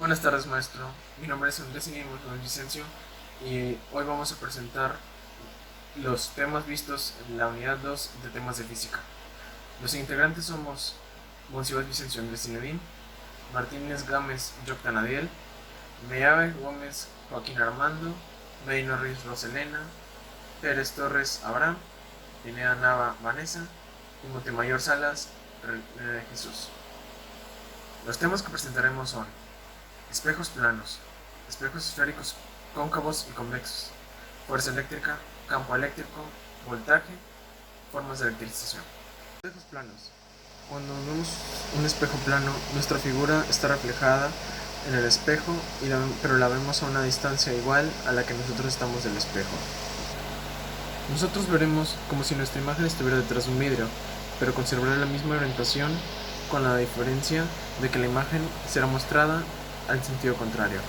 Buenas tardes, maestro. Mi nombre es Andrés Vicencio y hoy vamos a presentar los temas vistos en la unidad 2 de temas de física. Los integrantes somos Monsiváis Vicencio Andrés Zinedine, Martínez Gámez Yoctan Adiel, Meave Gómez Joaquín Armando, Meino Ruiz Roselena, Pérez Torres Abraham, Pineda Nava Vanessa y Montemayor Salas Jesús. Los temas que presentaremos son espejos planos, espejos esféricos cóncavos y convexos, fuerza eléctrica, campo eléctrico, voltaje, formas de electrización. Espejos planos. Cuando vemos un espejo plano, nuestra figura está reflejada en el espejo, pero la vemos a una distancia igual a la que nosotros estamos del espejo. Nosotros veremos como si nuestra imagen estuviera detrás de un vidrio, pero conservará la misma orientación, con la diferencia de que la imagen será mostrada al sentido contrario.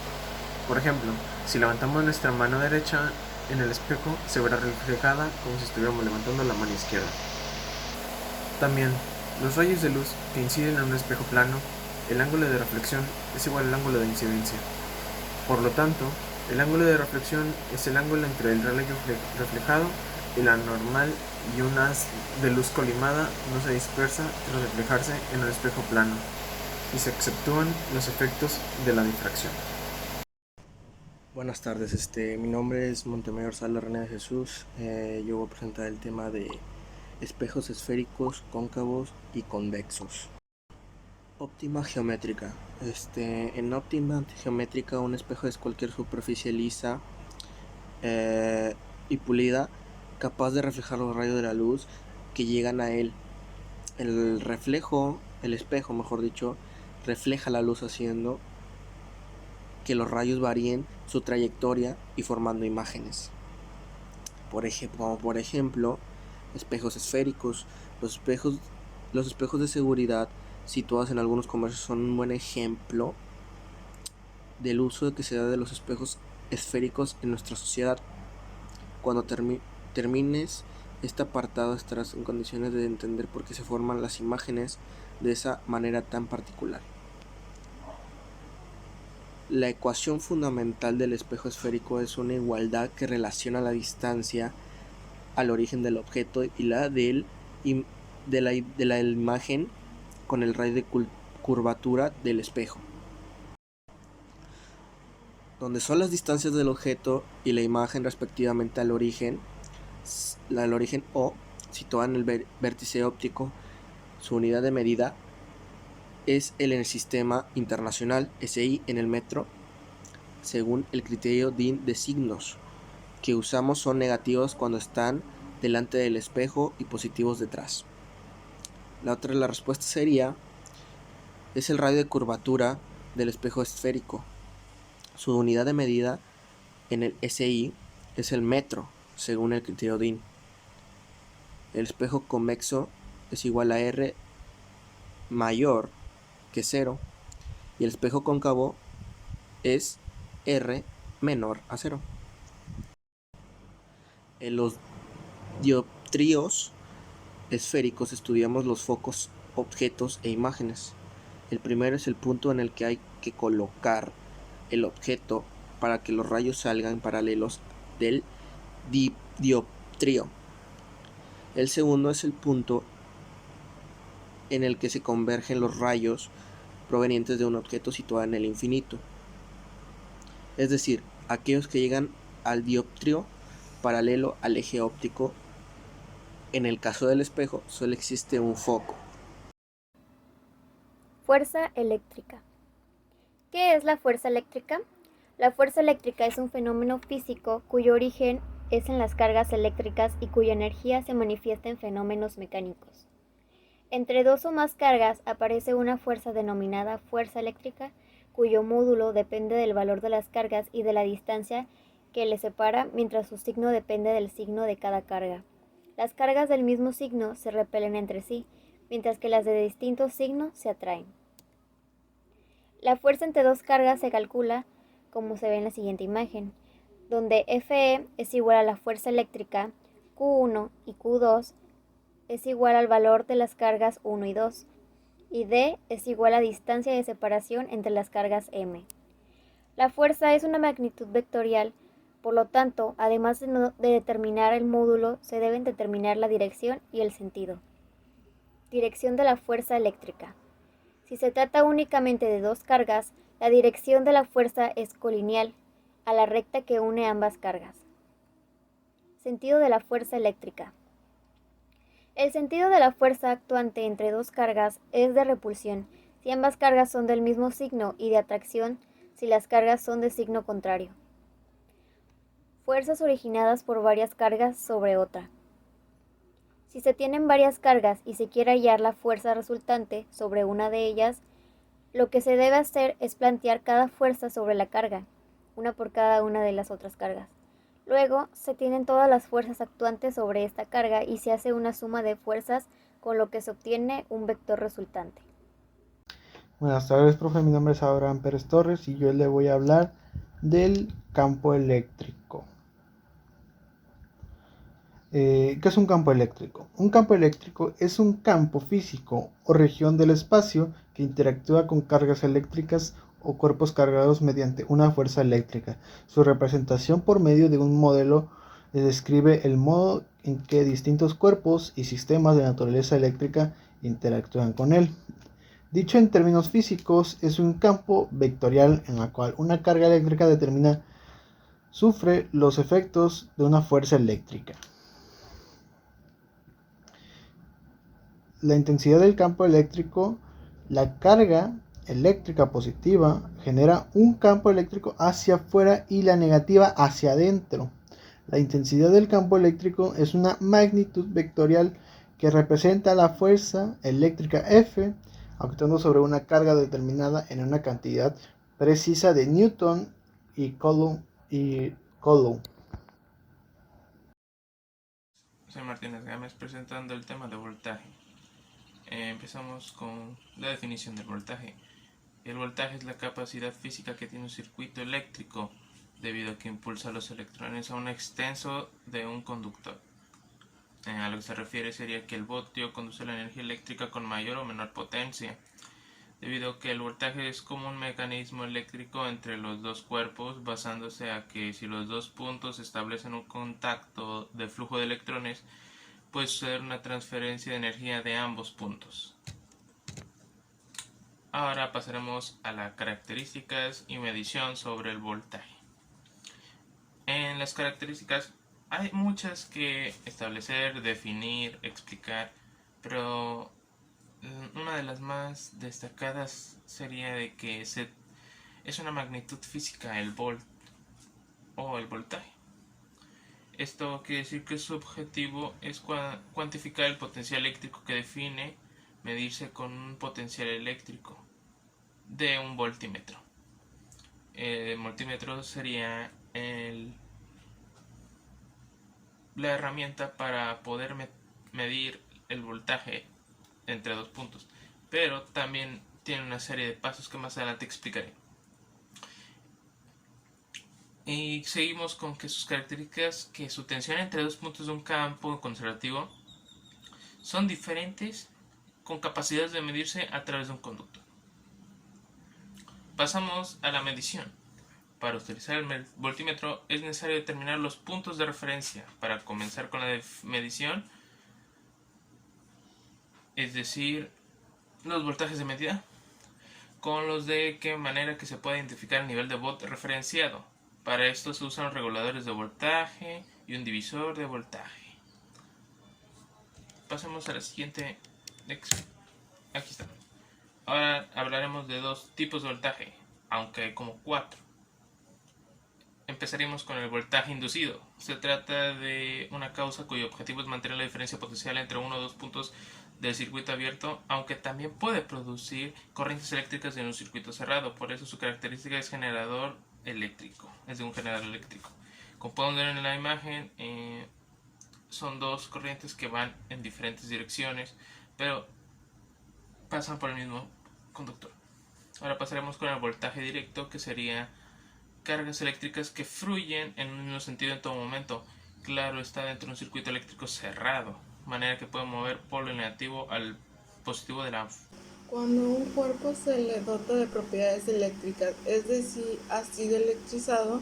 Por ejemplo, si levantamos nuestra mano derecha en el espejo, se verá reflejada como si estuviéramos levantando la mano izquierda. También, los rayos de luz que inciden en un espejo plano, el ángulo de reflexión es igual al ángulo de incidencia. Por lo tanto, el ángulo de reflexión es el ángulo entre el rayo reflejado y la normal, y un haz de luz colimada no se dispersa tras reflejarse en un espejo plano, y se exceptúan los efectos de la difracción. Buenas tardes, mi nombre es Montemayor Salas René de Jesús. Yo voy a presentar el tema de espejos esféricos, cóncavos y convexos. Óptima geométrica. En óptima geométrica, un espejo es cualquier superficie lisa y pulida, capaz de reflejar los rayos de la luz que llegan a él. El espejo, mejor dicho, refleja la luz haciendo que los rayos varíen su trayectoria y formando imágenes. Por ejemplo, espejos esféricos. Los espejos de seguridad situados en algunos comercios son un buen ejemplo del uso que se da de los espejos esféricos en nuestra sociedad. Cuando termines este apartado, estarás en condiciones de entender por qué se forman las imágenes de esa manera tan particular. La ecuación fundamental del espejo esférico es una igualdad que relaciona la distancia al origen del objeto y la de la imagen con el radio de curvatura del espejo, donde son las distancias del objeto y la imagen respectivamente al origen O, situada en el vértice óptico. Su unidad de medida es en el sistema internacional SI en el metro, según el criterio DIN de signos que usamos. Son negativos cuando están delante del espejo y positivos detrás. La respuesta sería: es el radio de curvatura del espejo esférico. Su unidad de medida en el SI es el metro, según el criterio DIN. El espejo convexo es igual a R mayor que 0 y el espejo cóncavo es R menor a 0. En los dioptríos esféricos estudiamos los focos, objetos e imágenes. El primero es el punto en el que hay que colocar el objeto para que los rayos salgan paralelos del dioptrio. El segundo es el punto en el que se convergen los rayos provenientes de un objeto situado en el infinito, es decir, aquellos que llegan al dioptrio paralelo al eje óptico. En el caso del espejo, solo existe un foco. Fuerza eléctrica. ¿Qué es la fuerza eléctrica? La fuerza eléctrica es un fenómeno físico cuyo origen es en las cargas eléctricas y cuya energía se manifiesta en fenómenos mecánicos. Entre dos o más cargas aparece una fuerza denominada fuerza eléctrica, cuyo módulo depende del valor de las cargas y de la distancia que les separa, mientras su signo depende del signo de cada carga. Las cargas del mismo signo se repelen entre sí, mientras que las de distinto signo se atraen. La fuerza entre dos cargas se calcula como se ve en la siguiente imagen, donde Fe es igual a la fuerza eléctrica, Q1 y Q2 es igual al valor de las cargas 1 y 2, y D es igual a distancia de separación entre las cargas M. La fuerza es una magnitud vectorial, por lo tanto, además de determinar el módulo, se deben determinar la dirección y el sentido. Dirección de la fuerza eléctrica. Si se trata únicamente de dos cargas, la dirección de la fuerza es colineal a la recta que une ambas cargas. Sentido de la fuerza eléctrica. El sentido de la fuerza actuante entre dos cargas es de repulsión, si ambas cargas son del mismo signo, y de atracción, si las cargas son de signo contrario. Fuerzas originadas por varias cargas sobre otra. Si se tienen varias cargas y se quiere hallar la fuerza resultante sobre una de ellas, lo que se debe hacer es plantear cada fuerza sobre la carga, una por cada una de las otras cargas. Luego, se tienen todas las fuerzas actuantes sobre esta carga y se hace una suma de fuerzas, con lo que se obtiene un vector resultante. Buenas tardes, profe. Mi nombre es Abraham Pérez Torres y yo le voy a hablar del campo eléctrico. ¿Qué es un campo eléctrico? Un campo eléctrico es un campo físico o región del espacio que interactúa con cargas eléctricas o cuerpos cargados mediante una fuerza eléctrica. Su representación por medio de un modelo describe el modo en que distintos cuerpos y sistemas de naturaleza eléctrica interactúan con él. Dicho en términos físicos, es un campo vectorial en el cual una carga eléctrica sufre los efectos de una fuerza eléctrica. La intensidad del campo eléctrico, la carga eléctrica positiva genera un campo eléctrico hacia afuera y la negativa hacia adentro. La intensidad del campo eléctrico es una magnitud vectorial que representa la fuerza eléctrica F actuando sobre una carga determinada en una cantidad precisa de Newton y Coulomb. Soy Martínez Gámez presentando el tema de voltaje. Empezamos con la definición del voltaje. El voltaje es la capacidad física que tiene un circuito eléctrico debido a que impulsa los electrones a un extenso de un conductor. A lo que se refiere sería que el voltio conduce la energía eléctrica con mayor o menor potencia, debido a que el voltaje es como un mecanismo eléctrico entre los dos cuerpos, basándose a que si los dos puntos establecen un contacto de flujo de electrones, puede suceder una transferencia de energía de ambos puntos. Ahora pasaremos a las características y medición sobre el voltaje. En las características hay muchas que establecer, definir, explicar, pero una de las más destacadas sería de que es una magnitud física el volt o el voltaje. Esto quiere decir que su objetivo es cuantificar el potencial eléctrico que define medirse con un potencial eléctrico de un voltímetro. El multímetro sería la herramienta para poder medir el voltaje entre dos puntos, pero también tiene una serie de pasos que más adelante explicaré. Y seguimos con que sus características, que su tensión entre dos puntos de un campo conservativo son diferentes con capacidades de medirse a través de un conductor. Pasamos a la medición. Para utilizar el voltímetro es necesario determinar los puntos de referencia. Para comenzar con la medición, es decir, los voltajes de medida, con los de qué manera que se puede identificar el nivel de volt referenciado. Para esto se usan los reguladores de voltaje y un divisor de voltaje. Pasemos a la siguiente. Aquí está. Ahora hablaremos de dos tipos de voltaje, aunque hay como 4. Empezaremos con el voltaje inducido. Se trata de una causa cuyo objetivo es mantener la diferencia potencial entre uno o dos puntos del circuito abierto, aunque también puede producir corrientes eléctricas en un circuito cerrado. Por eso su característica es generador eléctrico, es de un generador eléctrico. Como podemos ver en la imagen, son dos corrientes que van en diferentes direcciones, pero pasan por el mismo conductor. Ahora pasaremos con el voltaje directo, que sería cargas eléctricas que fluyen en un mismo sentido en todo momento. Claro, está dentro de un circuito eléctrico cerrado, de manera que puede mover polo negativo al positivo de la Cuando un cuerpo se le dota de propiedades eléctricas, es decir, ha sido electrizado,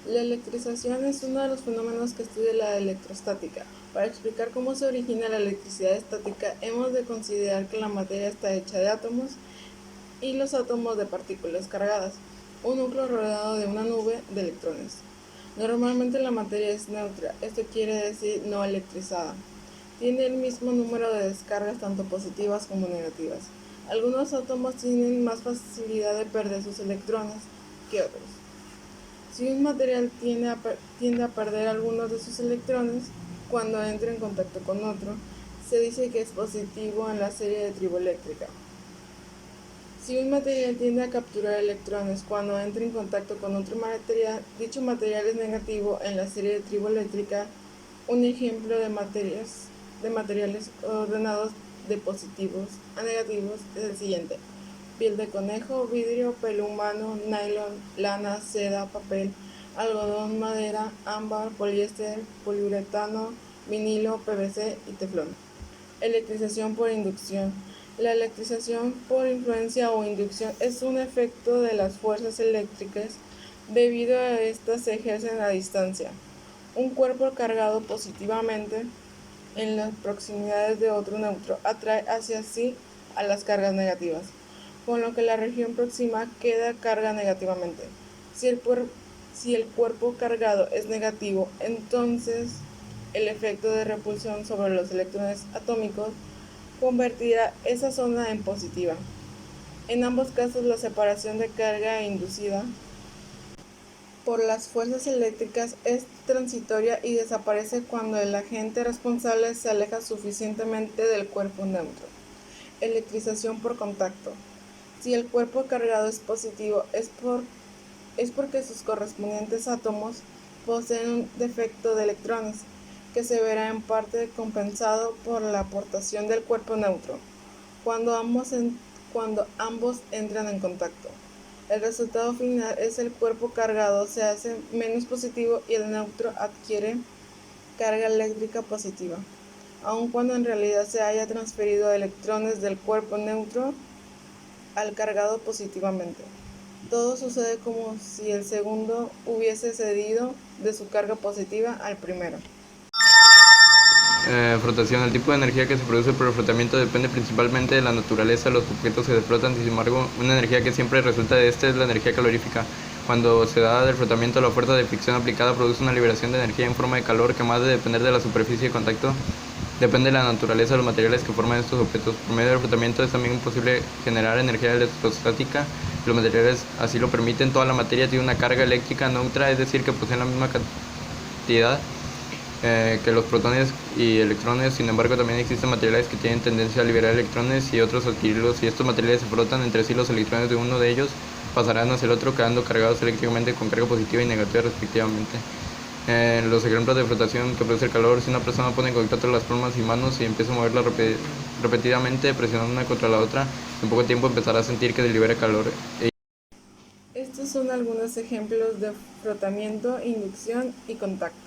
la electrización es uno de los fenómenos que estudia la electrostática. Para explicar cómo se origina la electricidad estática, hemos de considerar que la materia está hecha de átomos y los átomos de partículas cargadas, un núcleo rodeado de una nube de electrones. Normalmente la materia es neutra, esto quiere decir no electrizada. Tiene el mismo número de descargas tanto positivas como negativas. Algunos átomos tienen más facilidad de perder sus electrones que otros. Si un material tiende a perder algunos de sus electrones cuando entra en contacto con otro, se dice que es positivo en la serie de triboeléctrica. Si un material tiende a capturar electrones cuando entra en contacto con otro material, dicho material es negativo en la serie de triboeléctrica. Un ejemplo de materiales ordenados de positivos a negativos es el siguiente: piel de conejo, vidrio, pelo humano, nylon, lana, seda, papel, algodón, madera, ámbar, poliéster, poliuretano, vinilo, PVC y teflón. Electrización por inducción. La electrización por influencia o inducción es un efecto de las fuerzas eléctricas. Debido a estas se ejercen a distancia. Un cuerpo cargado positivamente en las proximidades de otro neutro atrae hacia sí a las cargas negativas, con lo que la región próxima queda carga negativamente. Si el cuerpo cargado es negativo, entonces el efecto de repulsión sobre los electrones atómicos convertirá esa zona en positiva. En ambos casos, la separación de carga inducida por las fuerzas eléctricas es transitoria y desaparece cuando el agente responsable se aleja suficientemente del cuerpo neutro. Electrización por contacto. Si el cuerpo cargado es positivo, es porque sus correspondientes átomos poseen un defecto de electrones, que se verá en parte compensado por la aportación del cuerpo neutro, cuando ambos entran en contacto. El resultado final es el cuerpo cargado se hace menos positivo y el neutro adquiere carga eléctrica positiva, aun cuando en realidad se haya transferido electrones del cuerpo neutro al cargado positivamente. Todo sucede como si el segundo hubiese cedido de su carga positiva al primero. Frotación. El tipo de energía que se produce por el frotamiento depende principalmente de la naturaleza de los objetos que se frotan. Sin embargo, una energía que siempre resulta de este es la energía calorífica. Cuando se da del frotamiento, la fuerza de fricción aplicada produce una liberación de energía en forma de calor que, más de depender de la superficie de contacto, depende de la naturaleza de los materiales que forman estos objetos. Por medio del frotamiento es también posible generar energía electrostática. Los materiales así lo permiten. Toda la materia tiene una carga eléctrica neutra, es decir, que poseen la misma cantidad que los protones y electrones. Sin embargo, también existen materiales que tienen tendencia a liberar electrones y otros a adquirirlos. Si estos materiales se frotan entre sí, los electrones de uno de ellos pasarán hacia el otro, quedando cargados eléctricamente con carga positiva y negativa respectivamente. Los ejemplos de frotación que produce el calor: si una persona pone en contacto las palmas y manos y empieza a moverlas repetidamente, presionando una contra la otra, en poco tiempo empezará a sentir que libera calor. Estos son algunos ejemplos de frotamiento, inducción y contacto.